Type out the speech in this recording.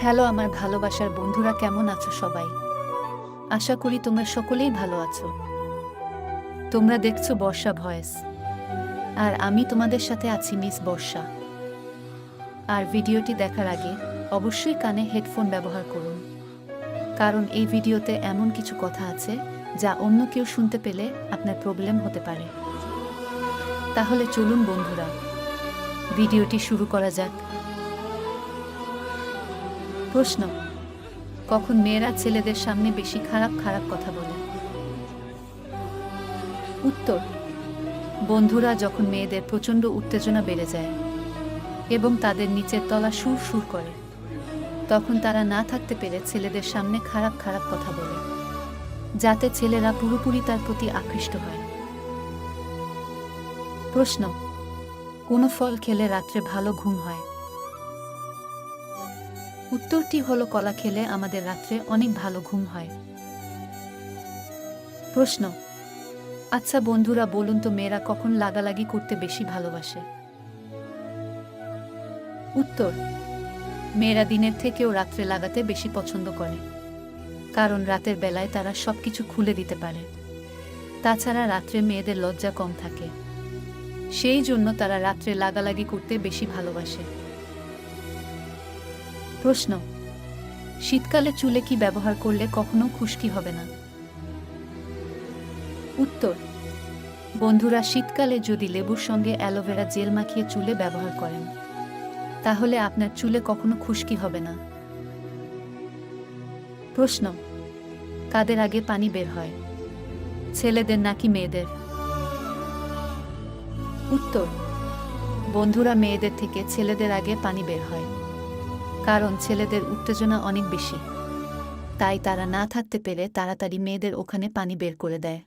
Hello আমার ভালোবাসার বন্ধুরা, কেমন আছো সবাই? আশা করি তোমরা সকলেই ভালো আছো। তোমরা দেখছো বর্ষা ভয়েস, আর আমি তোমাদের সাথে আছি মিস বর্ষা। আর ভিডিওটি দেখার আগে অবশ্যই কানে হেডফোন ব্যবহার করুন, কারণ এই ভিডিওতে এমন কিছু কথা আছে যা অন্য কেউ শুনতে পেলে আপনার প্রবলেম হতে পারে। তাহলে চলুন বন্ধুরা, ভিডিওটি শুরু করা যাক। প্রশ্ন: কখন মেয়েরা ছেলেদের সামনে বেশি খারাপ খারাপ কথা বলে? উত্তর: বন্ধুরা যখন মেয়েদের প্রচণ্ড উত্তেজনা বেড়ে যায় এবং তাদের নিচের তলা সুর সুর করে, তখন তারা না থাকতে পেরে ছেলেদের সামনে খারাপ খারাপ কথা বলে, যাতে ছেলেরা পুরোপুরি তার প্রতি আকৃষ্ট হয়। প্রশ্ন: কোন ফল খেলে রাত্রে ভালো ঘুম হয়? উত্তরটি হলো কলা খেলে আমাদের রাত্রে অনেক ভালো ঘুম হয়। প্রশ্ন: আচ্ছা বন্ধুরা, বলুন তো মেয়েরা কখন লাগালাগি করতে বেশি ভালোবাসে? উত্তর: মেয়েরা দিনের থেকেও রাত্রে লাগাতে বেশি পছন্দ করে, কারণ রাতের বেলায় তারা সবকিছু খুলে দিতে পারে। তাছাড়া রাত্রে মেয়েদের লজ্জা কম থাকে, সেই জন্য তারা রাত্রে লাগালাগি করতে বেশি ভালোবাসে। প্রশ্ন: শীতকালে চুলে কি ব্যবহার করলে কখনো খুশকি হবে না? উত্তর: বন্ধুরা, শীতকালে যদি লেবুর সঙ্গে অ্যালোভেরা জেল মাখিয়ে চুলে ব্যবহার করেন, তাহলে আপনার চুলে কখনো খুশকি হবে না। প্রশ্ন: কাদের আগে পানি বের হয়, ছেলেদের নাকি মেয়েদের? উত্তর: বন্ধুরা, মেয়েদের থেকে ছেলেদের আগে পানি বের হয়, কারণ ছেলেদের উত্তেজনা অনেক বেশি, তাই তারা না থাকতে পেরে তাড়াতাড়ি মেয়েদের ওখানে পানি বের করে দেয়।